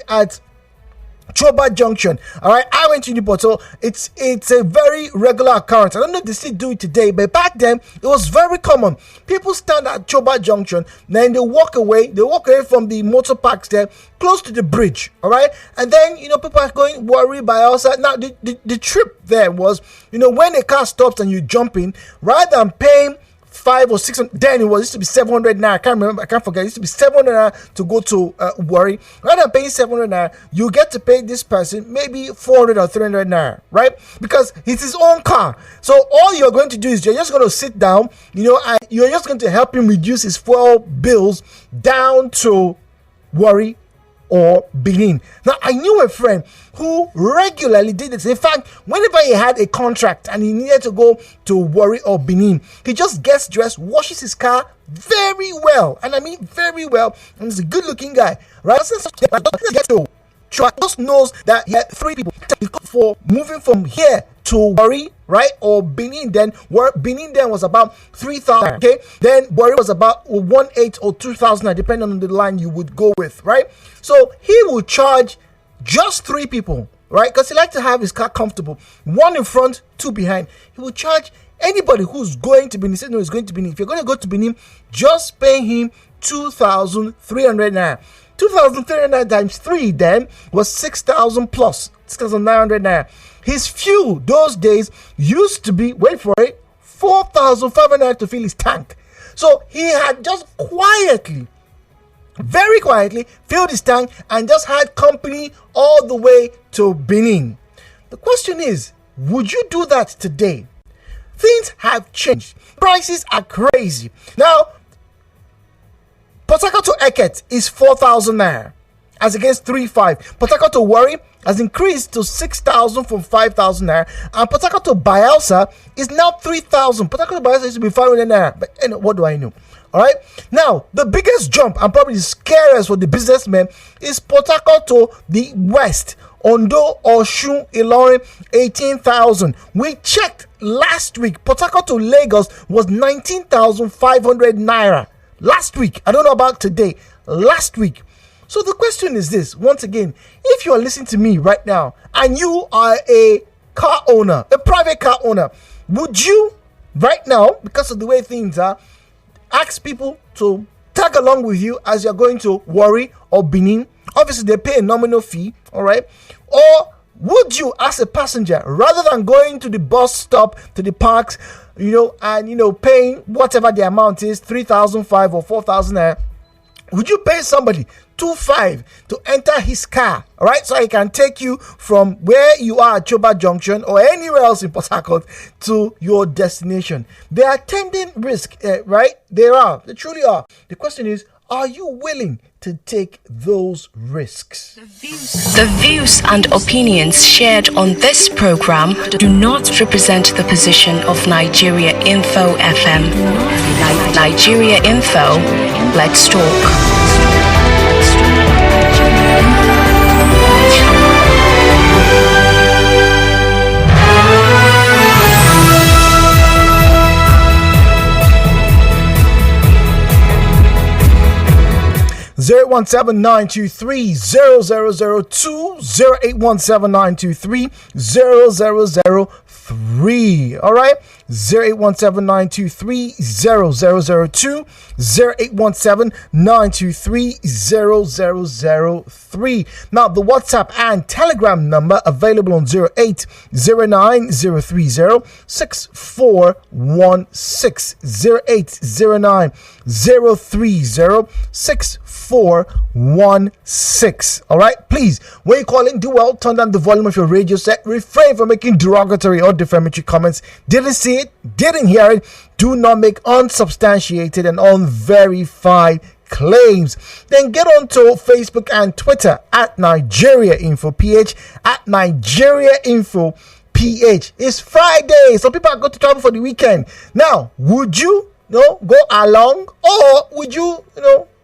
at Choba Junction. All right, I went to Newport, so it's a very regular occurrence. I don't know if they still do it today, but back then it was very common. People stand at Choba Junction, then they walk away. They walk away from the motor parks there, close to the bridge. All right, and then people are going Warri by outside. Now the trip there was when a car stops and you jump in, rather than paying 500 or 600, then it used to be 700 naira. I can't remember, I can't forget. It used to be 700 naira to go to Warri. Rather than paying 700 naira, you get to pay this person maybe 400 or 300 naira, right? Because it's his own car. So all you're going to do is you're just going to sit down, and you're just going to help him reduce his fuel bills down to Warri or Benin. Now, I knew a friend who regularly did this. In fact, whenever he had a contract and he needed to go to Warri or Benin, he just gets dressed, washes his car very well. And I mean very well. And he's a good-looking guy. Right? Just knows that he had 3 people for moving from here to Warri, right, or Benin. Then Benin then was about 3,000. Okay, then Warri was about 1,800 or 2,000, depending on the line you would go with, right? So he will charge just 3 people, right? Because he likes to have his car comfortable, 1 in front, 2 behind. He will charge anybody who's going to Benin. He said no, he's going to Benin. If you're going to go to Benin, just pay him 2,300 naira. 2,300 times 3 then was 6,000 plus 6,900 naira. His fuel those days used to be, wait for it, 4,500 naira to fill his tank. So he had just very quietly filled his tank and just had company all the way to Benin. The question is, would you do that today? Things have changed. Prices are crazy. Now, Port Harcourt to Eket is 4,000 naira as against 3,500. Port Harcourt to Warri has increased to 6,000 from 5,000 naira. And Port Harcourt to Bayelsa is now 3,000. Port Harcourt to Bayelsa used to be 500 naira. But what do I know? All right. Now, the biggest jump and probably the scariest for the businessmen is Port Harcourt to the west. Ondo, Osun, Ilorin, 18,000. We checked last week. Port Harcourt to Lagos was 19,500 naira. Last week. I don't know about today. Last week. So the question is this, once again, if you are listening to me right now and you are a car owner, a private car owner, would you right now, because of the way things are, ask people to tag along with you as you're going to Warri or Benin? Obviously, they pay a nominal fee, all right? Or would you, as a passenger, rather than going to the bus stop, to the parks, and paying whatever the amount is, 3,500 or 4,000, would you pay somebody 2,500 to enter his car, all right, so he can take you from where you are at Choba Junction or anywhere else in Port Harcourt to your destination? They are attending risk, right? They truly are. The question is, are you willing to take those risks? The views and opinions shared on this program do not represent the position of Nigeria Info FM. Nigeria Info, let's talk. 08179230002, 08179230003. All right, 08179230002, 08179230003. Now the WhatsApp and Telegram number available on 08090306416, 08030306416. All right, please, when you call in, do well, turn down the volume of your radio set, refrain from making derogatory or defamatory comments. Didn't see it, didn't hear it, do not make unsubstantiated and unverified claims. Then get on to Facebook and Twitter at Nigeria Info PH, at Nigeria Info PH. It's Friday, so people are going to travel for the weekend. Now, would you go along, or would you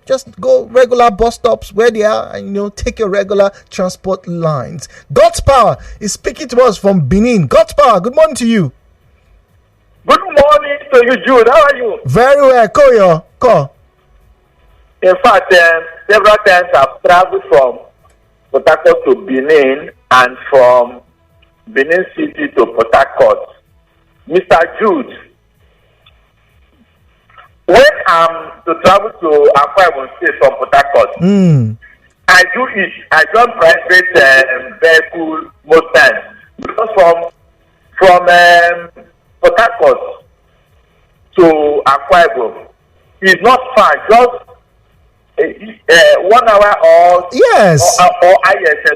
just go regular bus stops where they are and take your regular transport lines? God's Power is speaking to us from Benin. God's Power, good morning to you. Good morning to you, Jude. How are you? Very well. Call. In fact, several times I've traveled from Port Harcourt to Benin and from Benin City to Port Harcourt. Mr. Jude, when I'm to travel to Akwa Ibom State from Port Harcourt, I do it. I don't private vehicle most times because from Port Harcourt to Akwa Ibom is not far. Just 1 hour or yes, or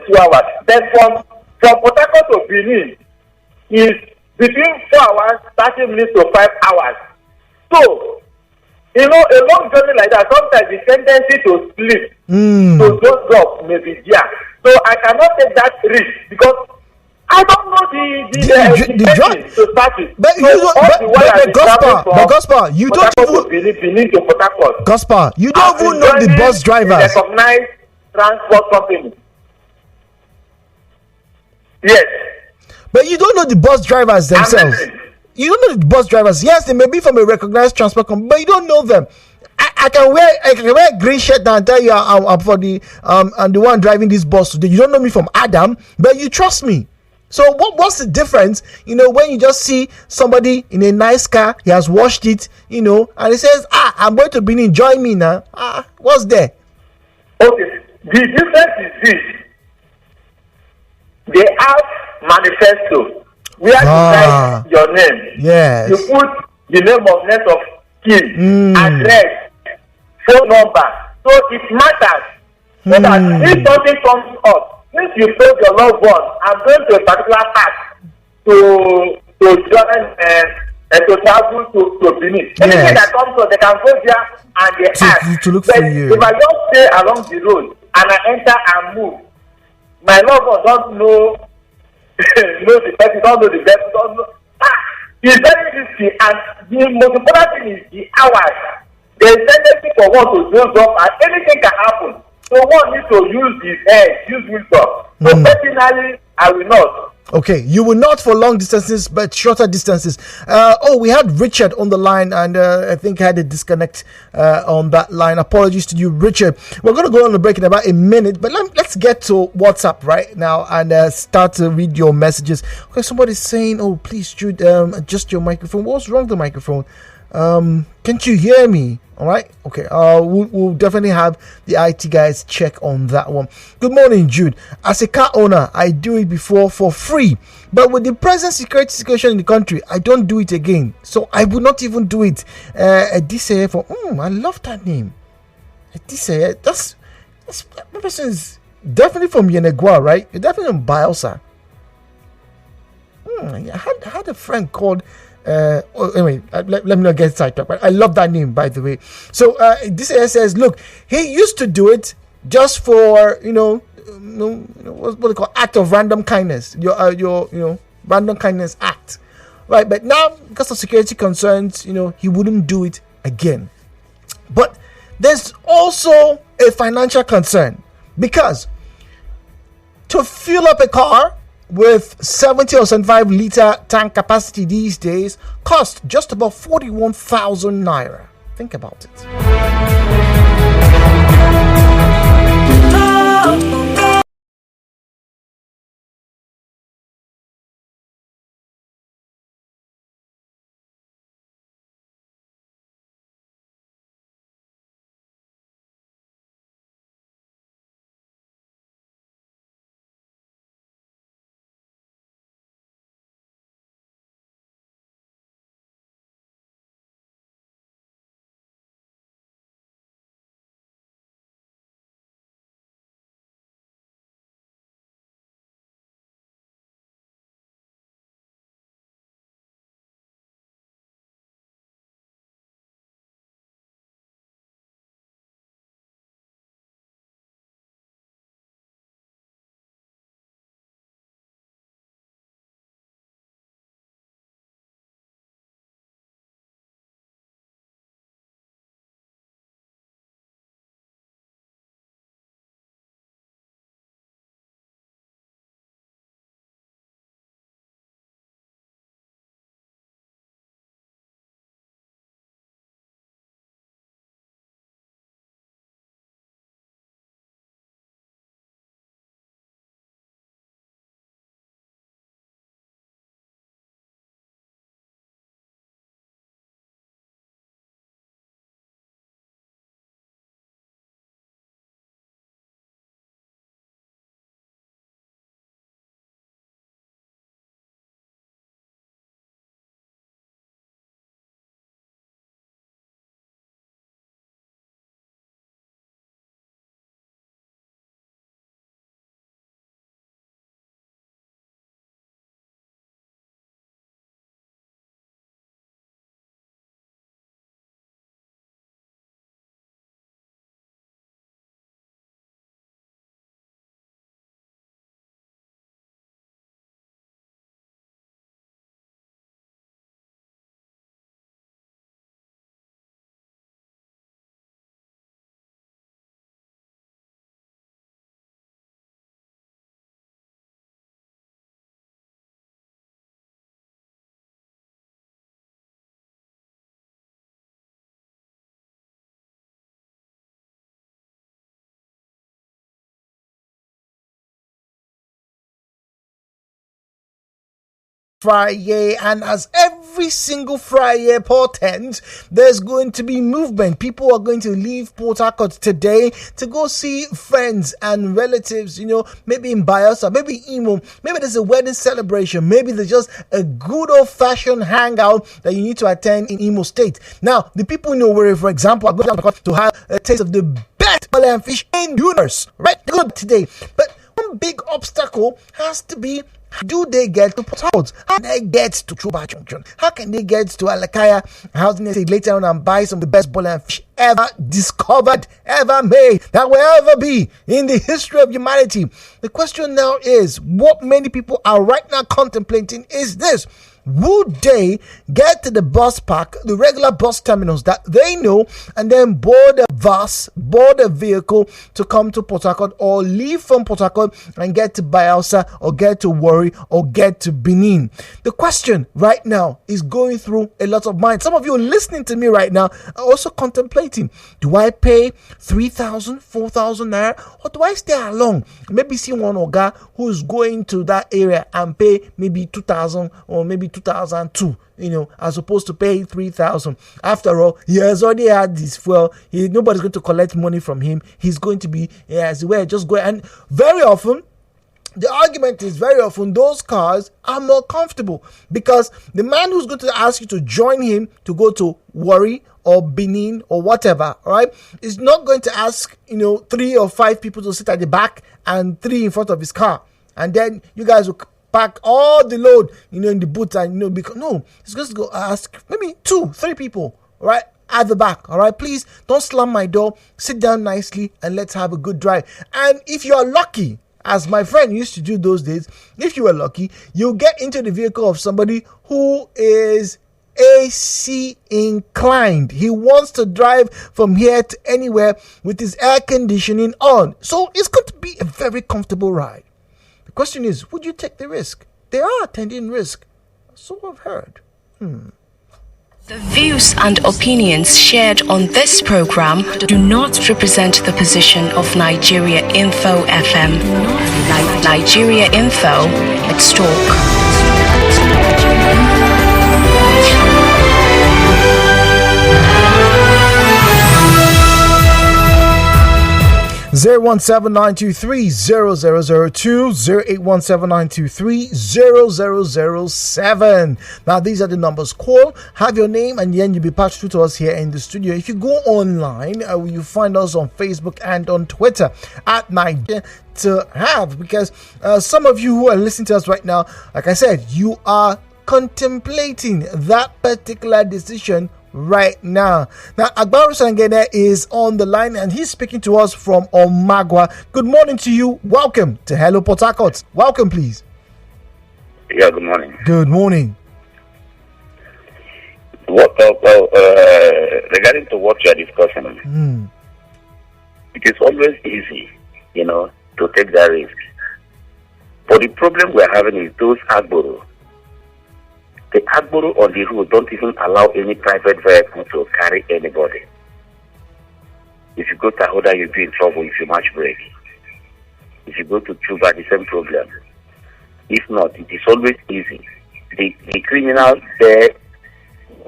2 hours. Then from Port Harcourt to Benin is between 4 hours, 30 minutes to 5 hours. So a long journey like that, sometimes the tendency to sleep, to those jobs may be there. So I cannot take that risk because I don't know the journey to start it. But Gospel, you don't even to Port Harcourt. Gospel, you don't even know the bus drivers. Recognized transport company. Yes. But you don't know the bus drivers themselves. You don't know the bus drivers. Yes, they may be from a recognized transport company, but you don't know them. I can wear a green shirt and tell you I'm for I'm the one driving this bus today. You don't know me from Adam, but you trust me. So what's the difference? When you just see somebody in a nice car, he has washed it, and he says, I'm going to Benin, join me now. What's there? Okay. The difference is this. They have manifesto where you write your name. Yes. You put the name of net of kin, address, phone number. So it matters. So that if something comes up, since you told your loved one, I'm going to a particular path to join to travel to Benin. Anything that comes up, they can go there and they ask. To look but for you. if I just stay along the road and I enter and move, my loved one don't know the person, don't know the person, don't know. It's very risky, and the most important thing is the hours. There is tendency for one to doze off, and anything can happen. So one needs to use his head, use wisdom. So personally, I will not. Okay, you will not for long distances, but shorter distances. We had Richard on the line, and I think I had a disconnect on that line. Apologies to you, Richard. We're going to go on the break in about a minute, but let's get to WhatsApp right now and start to read your messages. Okay, somebody's saying, "Oh, please, Jude, adjust your microphone." What's wrong with the microphone? Can't you hear me? All right. Okay. We'll definitely have the IT guys check on that one. Good morning, Jude. As a car owner, I do it before for free, but with the present security situation in the country, I don't do it again. So I would not even do it. Adise I love that name. Adise. That's that person is definitely from Yenegua, right? You're definitely from Bielsa. I had a friend called. Anyway, let me not get sidetracked, but I love that name, by the way. So this says, look, he used to do it just for what they call act of random kindness, your random kindness act, right? But now, because of security concerns, he wouldn't do it again. But there's also a financial concern, because to fill up a car with 70 or 75 liter tank capacity these days cost just about 41,000 naira. Think about it. Friday, and as every single Friday portends, there's going to be movement. People are going to leave Port Harcourt today to go see friends and relatives, maybe in Bayelsa, maybe Imo, maybe there's a wedding celebration, maybe there's just a good old-fashioned hangout that you need to attend in Imo State. Now, the people in Owerri, for example, are going to have a taste of the best bole and fish in the universe, right? Good today. But one big obstacle has to be, how do they get to Port Harcourt? How do they get to Chuba Junction? How can they get to Alakaya? How can they say later on and buy some of the best bole and fish ever discovered, ever made, that will ever be in the history of humanity? The question now is, what many people are right now contemplating is this: would they get to the bus park, the regular bus terminals that they know, and then board a vehicle to come to Port Harcourt, or leave from Port Harcourt and get to Bayelsa, or get to Warri, or get to Benin? The question right now is going through a lot of minds. Some of you listening to me right now are also contemplating, do I pay 3,000, 4,000 naira, or do I stay along? Maybe see one Oga who's going to that area and pay maybe 2,000 or maybe 2002, as opposed to paying 3,000. After all, he has already had this fuel. Nobody's going to collect money from him. He's going to be, as well, just go. And very often, the argument is those cars are more comfortable, because the man who's going to ask you to join him to go to Warri or Benin or whatever, all right, is not going to ask 3 or 5 people to sit at the back and 3 in front of his car, and then you guys will pack all the load in the boot, and because no, he's going to go ask maybe 2, 3 people, right, at the back. All right, please don't slam my door, sit down nicely and let's have a good drive. And if you are lucky, as my friend used to do those days, if you were lucky, you'll get into the vehicle of somebody who is AC inclined. He wants to drive from here to anywhere with his air conditioning on, so it's going to be a very comfortable ride. The question is, would you take the risk? They are attending risk, so I've heard. The views and opinions shared on this program do not represent the position of Nigeria Info FM. Nigeria Info, let's talk. 017-923-0002, 0817923-0007. Now, these are the numbers. Call, have your name, and then you'll be patched through to us here in the studio. If you go online, you find us on Facebook and on Twitter at Nigeria to have, because some of you who are listening to us right now, like I said, you are contemplating that particular decision right now. Now, Agbaru Sangene is on the line and he's speaking to us from Omagwa. Good morning to you. Welcome to Hello Port Harcourt. Welcome, please. Yeah, good morning. Good morning. Regarding to what you are discussing, it is always easy, to take that risk. But the problem we are having is those Agboro. The Agboro on the road don't even allow any private vehicle to carry anybody. If you go to Ahoda, you'll be in trouble if you match break. If you go to Chuba, the same problem. If not, it is always easy. The criminals there,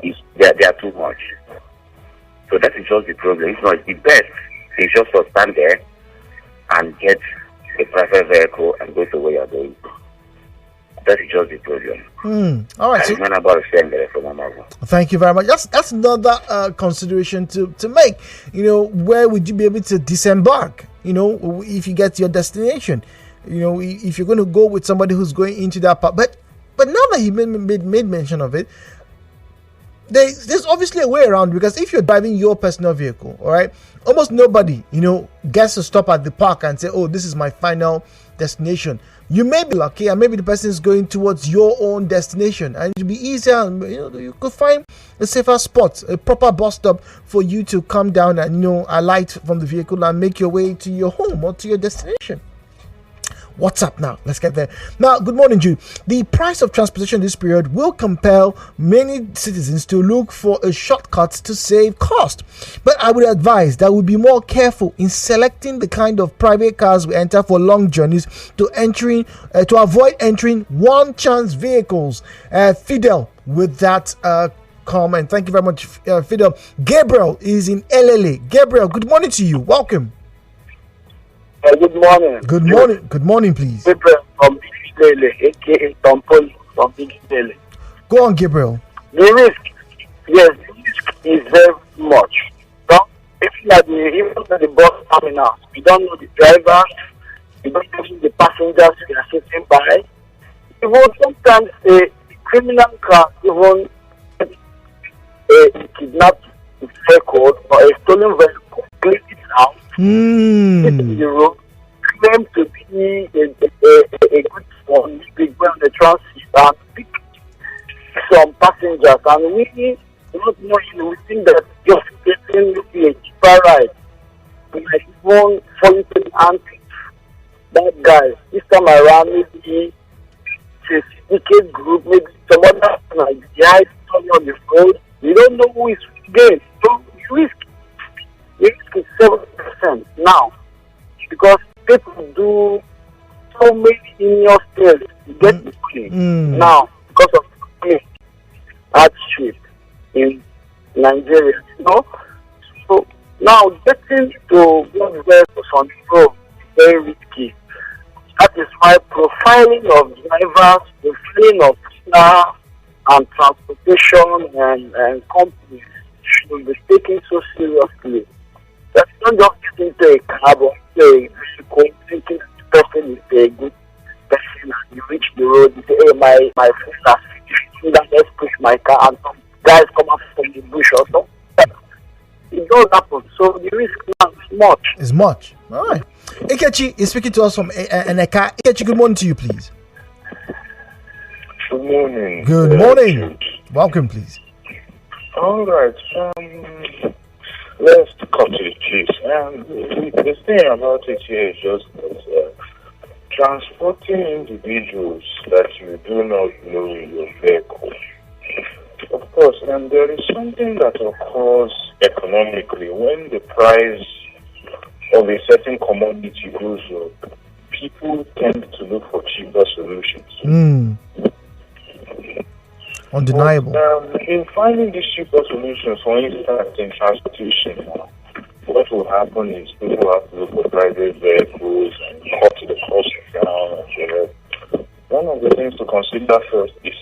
they are too much. So that is just the problem. If not, the best is just to stand there and get a private vehicle and go to where you're going. That is just the problem. All right. Thank you very much. That's another consideration to make. Where would you be able to disembark? If you get to your destination. If you're going to go with somebody who's going into that part. But now that he made mention of it, there's obviously a way around, because if you're driving your personal vehicle, all right, almost nobody, gets to stop at the park and say, oh, this is my final destination. You may be lucky, and maybe the person is going towards your own destination, and it'll be easier, and you could find a safer spot, a proper bus stop for you to come down and alight from the vehicle and make your way to your home or to your destination. WhatsApp now. Let's get there. Now, good morning, Jude. The price of transportation this period will compel many citizens to look for a shortcut to save cost. But I would advise that we be more careful in selecting the kind of private cars we enter for long journeys to avoid entering one-chance vehicles. Fidel, with that comment. Thank you very much, Fidel. Gabriel is in LLA. Gabriel, good morning to you. Welcome. Good morning. Good morning. Good morning, please. Gabriel from Big Lele, aka Tompoli from Big Lele. Go on, Gabriel. The risk, yes, the risk is very much. So, even at the bus terminal, we don't know the driver, we don't know the passengers we are sitting by. Even sometimes a criminal can even kidnapped vehicle or a stolen vehicle, clean it out, in the road, claim to be a good one, we go on the transit and pick some passengers, and we not knowing, we think that just getting maybe a cheaper ride, we might even fall into the antics. That guy, this time around, maybe it's a syndicate group, maybe some other like the high story on the road. We don't know who is again. So the risk is 7% now, because people do so many heinous things to get the money now because of the hardship in Nigeria. You know? So now getting to good vehicles on the road is very risky. That is why profiling of drivers, profiling of staff and transportation and companies should be taken so seriously. That's not just get into a cab or a vehicle thinking the person is a good person, and you reach the road, you say, hey, my friend has finished, let's push my car, and some guys come up from the bush or something. It does happen. So the risk now is much. It's much. All right. Ikechi is speaking to us from Eneka. Ikechi, good morning to you, please. Good morning. Good morning. Welcome, please. All right. Let's cut to the chase. The thing about it here is just that transporting individuals that you do not know in your vehicle. Of course, and there is something that occurs economically when the price of a certain commodity goes up. People tend to look for cheaper solutions. Undeniable. But, in finding these cheaper solutions, for instance, in transportation, what will happen is people have to look for private vehicles and cut the cost down. And one of the things to consider first is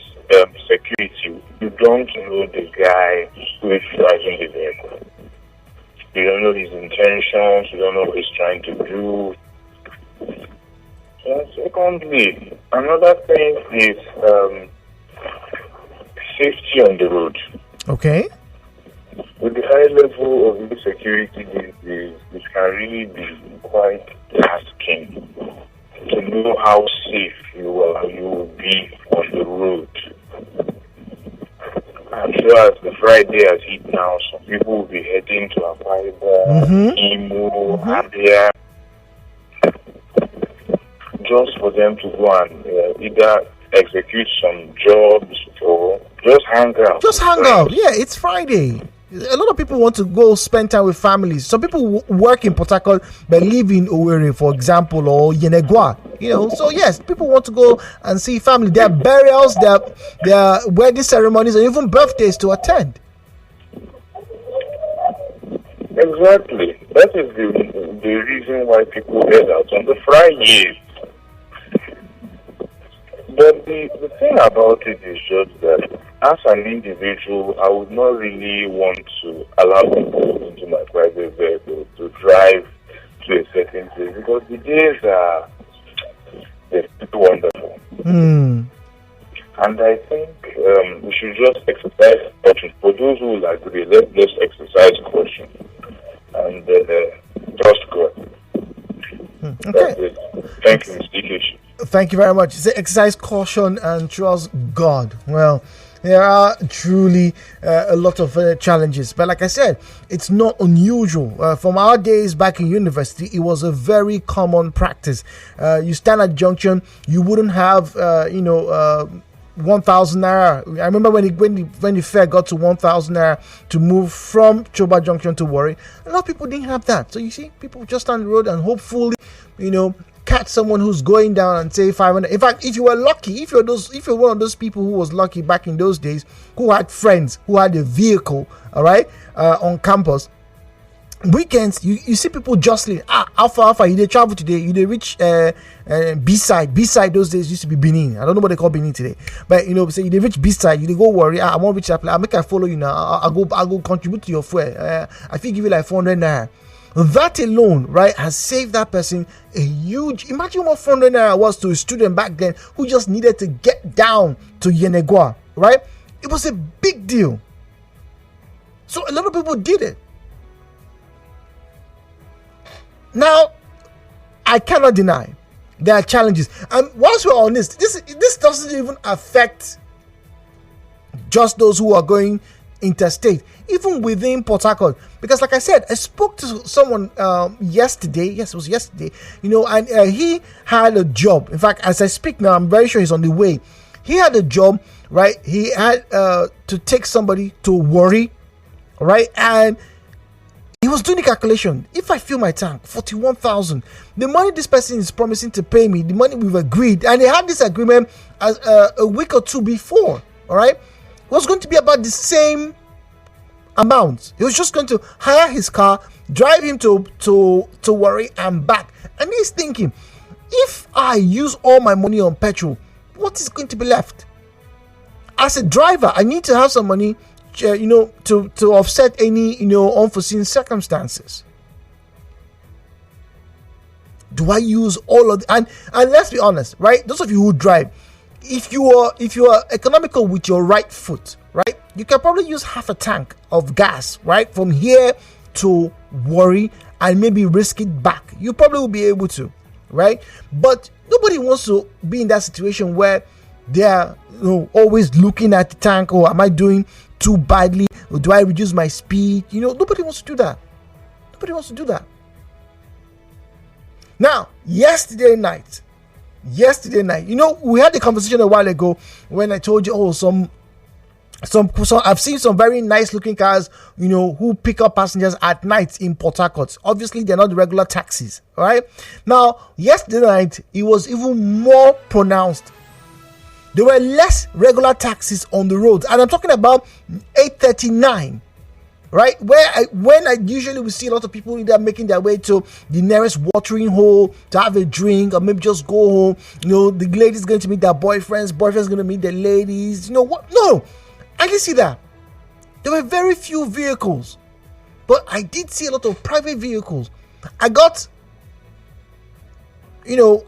security. You don't know the guy who is driving the vehicle. You don't know his intentions. You don't know what he's trying to do. And secondly, another thing is safety on the road. Okay. With the high level of insecurity these days, it can really be quite tasking to know how safe you will be on the road. I'm sure as the Friday has hit now, some people will be heading to Akwa Ibom, Imo, Abia, just for them to go and either execute some jobs or just hang out. Just hang out. Yeah, it's Friday. A lot of people want to go spend time with families. Some people work in Port Harcourt but live in Owerri, for example, or Yenegua. You know, so yes, people want to go and see family. There are burials, there are wedding ceremonies, and even birthdays to attend. Exactly. That is the reason why people head out on the Friday. But the thing about it is just that as an individual, I would not really want to allow people into my private vehicle to drive to a certain place because the days are wonderful. And I think we should just exercise caution. For those who will agree, let's just exercise caution and trust God. Okay. That's it. Thank you, Mr. Ikechi. Thank you very much. Say exercise caution and trust God. Well, There are truly a lot of challenges, but like I said, it's not unusual. From our days back in university, it was a very common practice. You stand at junction, you wouldn't have 1,000 naira. I remember when the fare got to 1,000 naira to move from Choba Junction to Warri. A lot of people didn't have that. So you see, people just stand the road and hopefully, catch someone who's going down and say 500. In fact, if you were lucky, if you're one of those people who was lucky back in those days, who had friends, who had a vehicle, all right, on campus, weekends you see people jostling. How far you they travel today? You they reach B-side those days used to be Benin. I don't know what they call Benin today, but say you they reach B-side, you they go Warri. I won't reach that place. I make I follow you now. I go contribute to your fuel. I feel give you like 400 naira. That alone, right, has saved that person a huge. Imagine what 400 naira was to a student back then who just needed to get down to Yenagoa, right? It was a big deal. So a lot of people did it. Now, I cannot deny there are challenges. And once we're on this doesn't even affect just those who are going interstate, even within Port Harcourt. Because like I said, I spoke to someone yesterday. Yes, it was yesterday. And he had a job. In fact, as I speak now, I'm very sure he's on the way. He had a job, right? He had to take somebody to Warri, right? And he was doing the calculation. If I fill my tank, 41,000. The money this person is promising to pay me, the money we've agreed, and they had this agreement as a week or two before. All right, it was going to be about the same amount. He was just going to hire his car, drive him to Warri and back. And he's thinking, if I use all my money on petrol, what is going to be left? As a driver, I need to have some money, to offset any, unforeseen circumstances. Do I use all of and let's be honest, right? Those of you who drive, if you are economical with your right foot, right, you can probably use half a tank of gas, right, from here to Warri and maybe risk it back. You probably will be able to, right? But nobody wants to be in that situation where they are always looking at the tank. Or am I doing too badly? Or do I reduce my speed? Nobody wants to do that. Nobody wants to do that. Now, yesterday night, we had a conversation a while ago when I told you, some I've seen some very nice looking cars, who pick up passengers at night in Port Harcourt. Obviously, they're not the regular taxis, all right? Now, yesterday night, it was even more pronounced. There were less regular taxis on the roads, and I'm talking about 8:39, right? When I usually will see a lot of people either making their way to the nearest watering hole to have a drink, or maybe just go home. The ladies going to meet their boyfriends going to meet their ladies. What? No, I didn't see that. There were very few vehicles, but I did see a lot of private vehicles. I got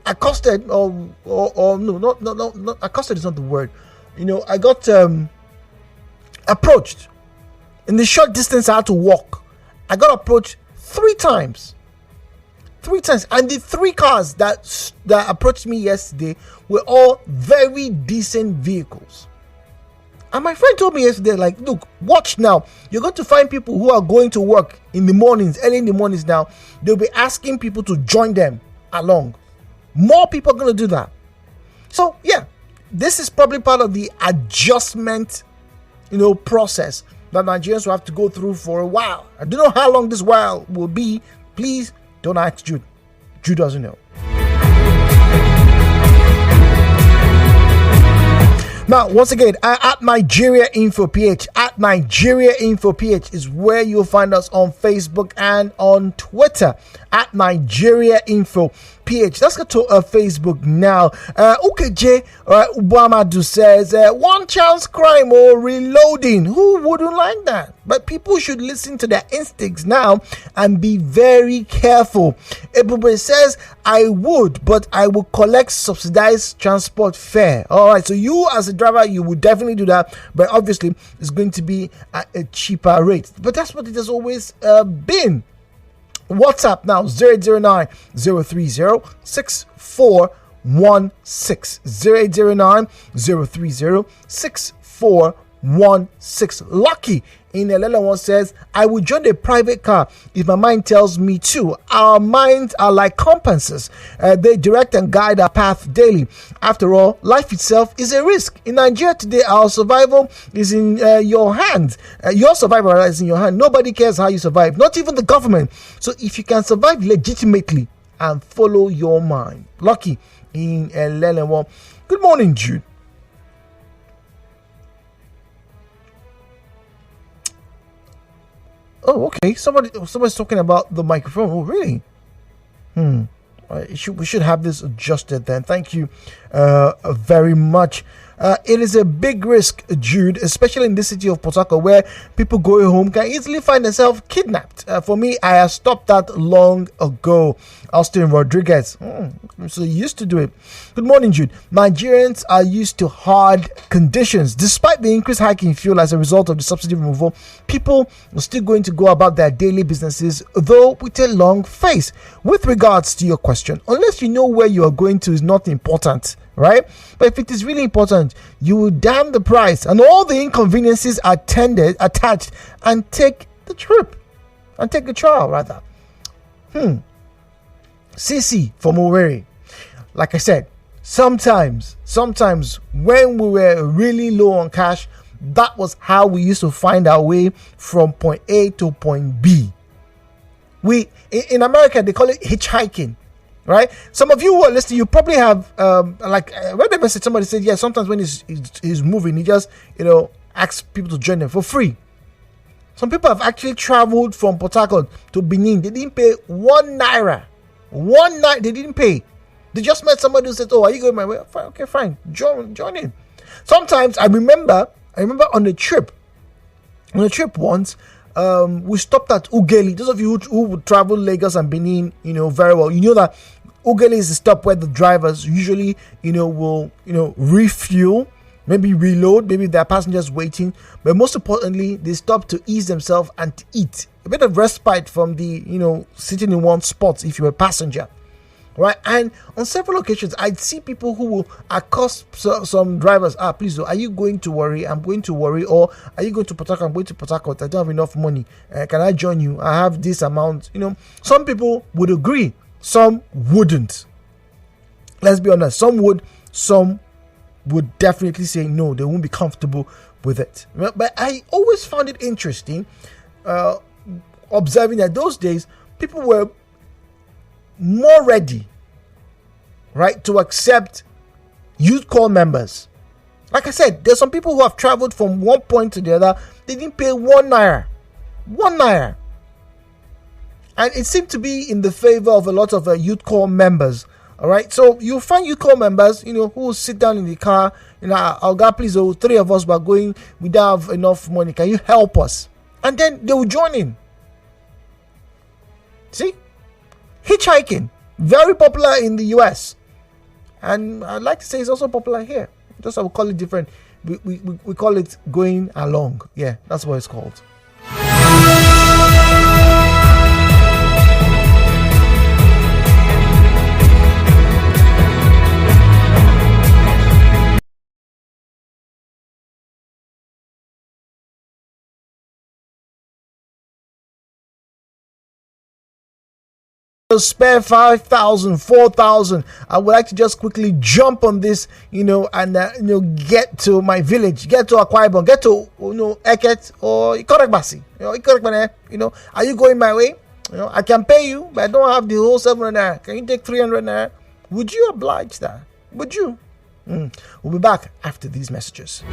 accosted or no, not accosted is not the word. I got approached. In the short distance I had to walk, I got approached 3 times. 3 times. And the 3 cars that approached me yesterday were all very decent vehicles. And my friend told me yesterday, like, look, watch now. You're going to find people who are going to work in the mornings, early in the mornings now. They'll be asking people to join them along. More people are going to do that. So, yeah, this is probably part of the adjustment, process that Nigerians will have to go through for a while. I don't know how long this while will be. Please don't ask Jude. Jude doesn't know. Now, once again, at Nigeria Info PH, at Nigeria Info PH is where you'll find us on Facebook and on Twitter, at Nigeria Info PH. Let's go to Facebook now. UKJ Ubamadu says, one chance crime or reloading. Who wouldn't like that? But people should listen to their instincts now and be very careful. Ebube says, I would, but I will collect subsidized transport fare. All right, so you as a driver, you would definitely do that, but obviously it's going to be at a cheaper rate. But that's what it has always been. WhatsApp now 009 030 6416 009 030 6416. 416. Lucky in Elele says, I would join a private car if my mind tells me to. Our minds are like compasses. They direct and guide our path daily. After all, life itself is a risk. In Nigeria today, our survival is in your hands. Your survival is in your hand. Nobody cares how you survive, not even the government. So if you can survive legitimately and follow your mind. Lucky in Elele. Good morning, Jude. Oh, okay. Somebody's talking about the microphone. Oh, really? We should have this adjusted then. Thank you very much. It is a big risk, Jude, especially in this city of Port Harcourt, where people going home can easily find themselves kidnapped. For me, I have stopped that long ago. Austin Rodriguez. So you used to do it. Good morning, Jude. Nigerians are used to hard conditions. Despite the increased hike in fuel as a result of the subsidy removal, people are still going to go about their daily businesses, though with a long face. With regards to your question, unless you know where you are going to is not important, right? But if it is really important, you will damn the price and all the inconveniences attached and take the trip and take the trial rather. CC from Owerri. Like I said, sometimes when we were really low on cash, that was how we used to find our way from point A to point B. In America, they call it hitchhiking, right? Some of you who are listening, you probably have whenever somebody said, yeah, sometimes when he's moving, he just asks people to join him for free. Some people have actually traveled from Port Harcourt to Benin. They didn't pay 1 naira. 1 night they didn't pay. They just met somebody who said, oh, are you going my way? Fine, okay, fine, join in. Sometimes I remember on a trip once, we stopped at Ughelli. Those of you who would travel Lagos and Benin, very well, you know that Ughelli is the stop where the drivers usually will refuel, maybe reload, maybe there are passengers waiting, but most importantly they stop to ease themselves and to eat. A bit of respite from the sitting in one spot if you're a passenger, right? And on several occasions I'd see people who will accost some drivers. Please, are you going to Warri? I'm going to Warri. Or are you going to Port Harcourt? I'm going to Port Harcourt. I don't have enough money. Can I join you? I have this amount. Some people would agree, some wouldn't. Let's be honest, some would definitely say no, they won't be comfortable with it. But I always found it interesting observing that those days people were more ready, right, to accept youth corps members. Like I said, there's some people who have traveled from one point to the other. They didn't pay 1 naira. 1 naira. And it seemed to be in the favor of a lot of youth corps members. All right, so you'll find youth corps members, who will sit down in the car. I'll go, please, 3 of us were going, we don't have enough money. Can you help us? And then they will join in. See? Hitchhiking, very popular in the US. And I'd like to say it's also popular here. Just I will call it different. We call it going along. Yeah, that's what it's called. Spare 5,000, 4,000. I would like to just quickly jump on this, and get to my village, get to Akwa Ibom, get to Eket or Ikoregbasi. Are you going my way? I can pay you, but I don't have the whole 700 naira. Can you take 300 naira? Would you oblige that? Would you? We'll be back after these messages.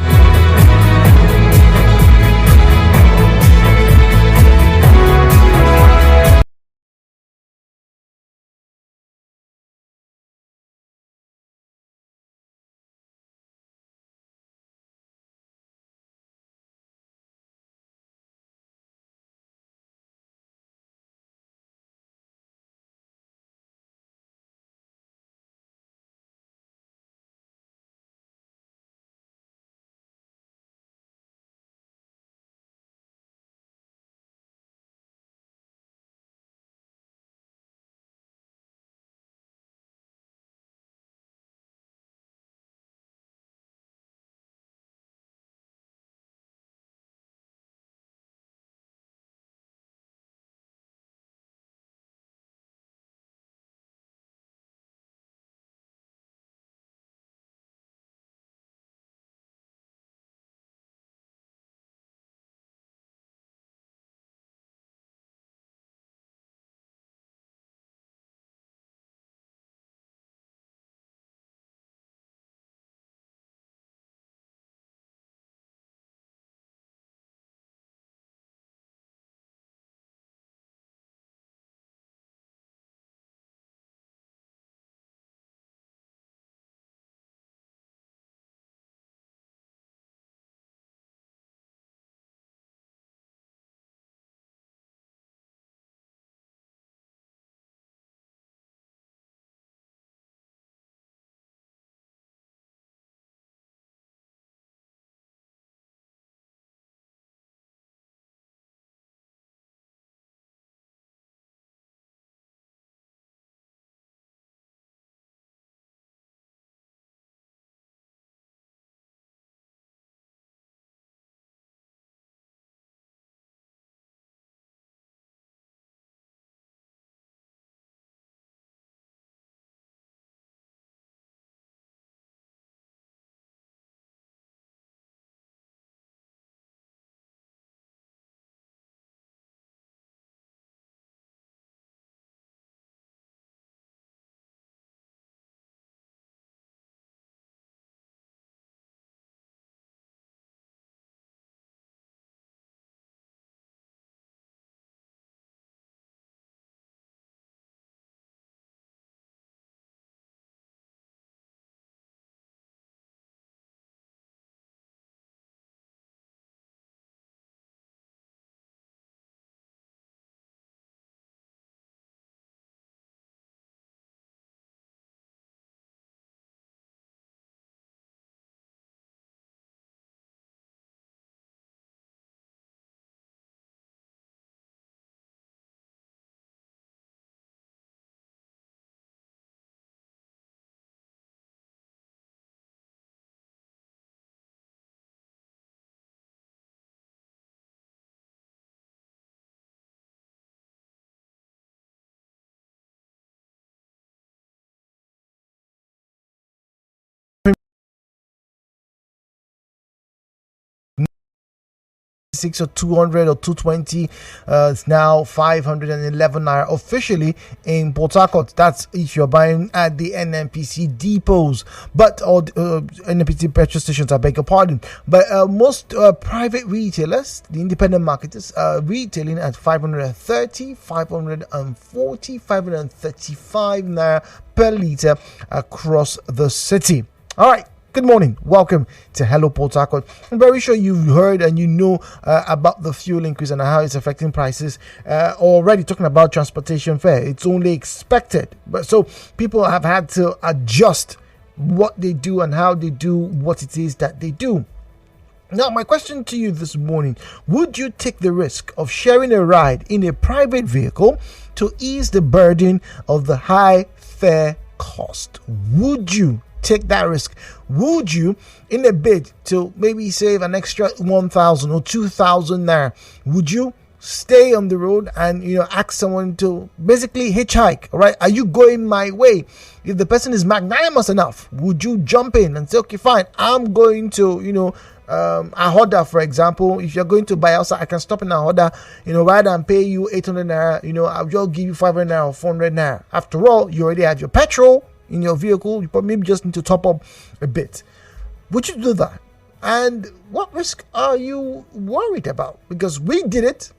296 or 200 or 220. It's now 511 naira officially in Port Harcourt. That's if you're buying at the NNPC depots, but or NNPC petrol stations, I beg your pardon. But most private retailers, the independent marketers, are retailing at 530, 540, 535 naira per litre across the city. All right. Good morning. Welcome to Hello Port Harcourt. I'm very sure you've heard and you know about the fuel increase and how it's affecting prices. Already talking about transportation fare. It's only expected. But so people have had to adjust what they do and how they do what it is that they do. Now, my question to you this morning, would you take the risk of sharing a ride in a private vehicle to ease the burden of the high fare cost? Would you take that risk? Would you, in a bid to maybe save an extra 1,000 or 2,000 naira, would you stay on the road and ask someone to basically hitchhike? All right, are you going my way? If the person is magnanimous enough, would you jump in and say, okay, fine, I'm going to Ahoda, for example. If you're going to Bayelsa, I can stop in Ahoda, rather than pay you 800 naira, I'll just give you 500 naira or 400 naira. After all, you already have your petrol in your vehicle. You probably just need to top up a bit. Would you do that? And what risk are you worried about? Because we did it.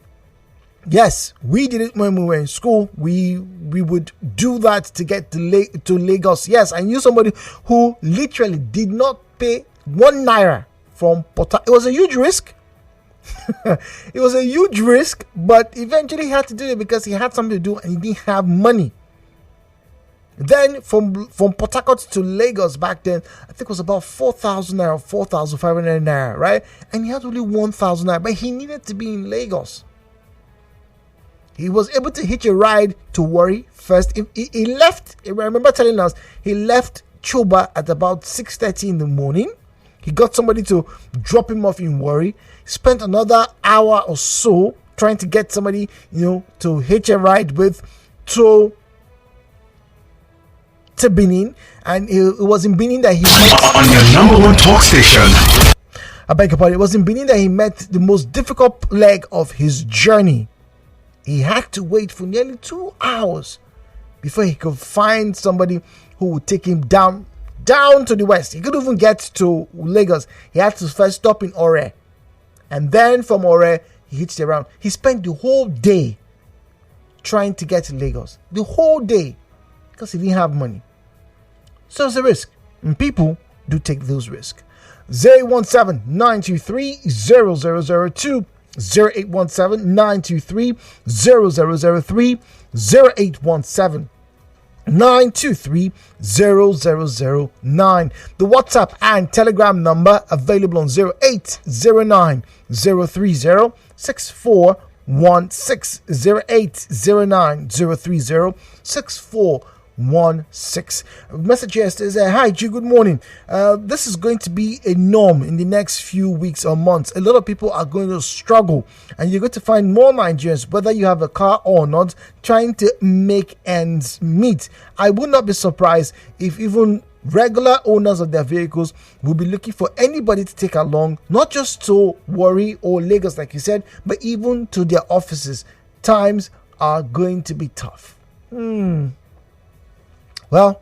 Yes, we did it when we were in school. We would do that to get to Lagos. Yes, I knew somebody who literally did not pay 1 naira from Port Harcourt. It was a huge risk. It was a huge risk, but eventually he had to do it because he had something to do and he didn't have money. Then from Port Harcourt to Lagos back then, I think it was about 4,000 naira, 4,500 naira, right? And he had only 1,000 naira, but he needed to be in Lagos. He was able to hitch a ride to Warri first. He left, I remember telling us, he left Choba at about 6:30 in the morning. He got somebody to drop him off in Warri. Spent another hour or so trying to get somebody, to hitch a ride with to Benin, and it was in Benin that he met on your number one talk station. I beg your pardon. It was in Benin that he met the most difficult leg of his journey. He had to wait for nearly 2 hours before he could find somebody who would take him down to the west. He couldn't even get to Lagos. He had to first stop in Ore, and then from Ore he hitched around. He spent the whole day trying to get to Lagos. The whole day, because he didn't have money. So it's a risk, and people do take those risks. 017-923-0002, 0817-923-0003, 0817-923-0009. The WhatsApp and Telegram number available on 0809-030-6416, 0809-030-6416. Message here says, hi G, good morning. This is going to be a norm in the next few weeks or months. A lot of people are going to struggle, and you're going to find more Nigerians, whether you have a car or not, trying to make ends meet. I would not be surprised if even regular owners of their vehicles will be looking for anybody to take along, not just to Warri or Lagos like you said, but even to their offices. Times are going to be tough. Well,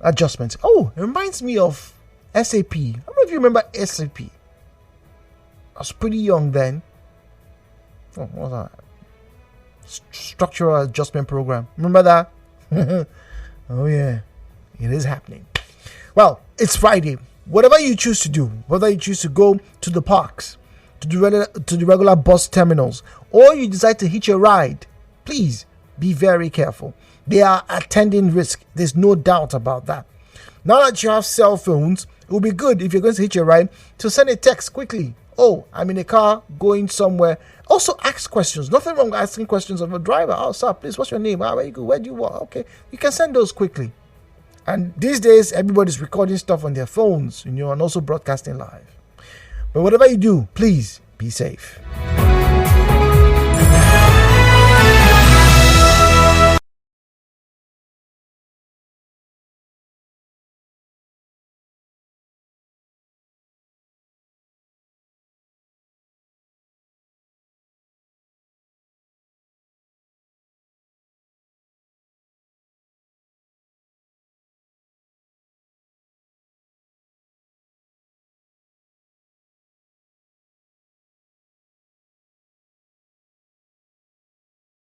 adjustments. Oh, it reminds me of SAP. I don't know if you remember SAP. I was pretty young then. Oh, what was that? Structural Adjustment Program. Remember that? Oh yeah, it is happening. Well, it's Friday. Whatever you choose to do, whether you choose to go to the parks, to the regular bus terminals, or you decide to hitch a ride, please be very careful. They are attending risk. There's no doubt about that. Now that you have cell phones, it will be good if you're going to hitch a ride to send a text quickly. Oh, I'm in a car going somewhere. Also ask questions. Nothing wrong with asking questions of a driver. Oh, sir, please, what's your name? Where you go? Where do you work? Okay, you can send those quickly. And these days, everybody's recording stuff on their phones, and also broadcasting live. But whatever you do, please be safe.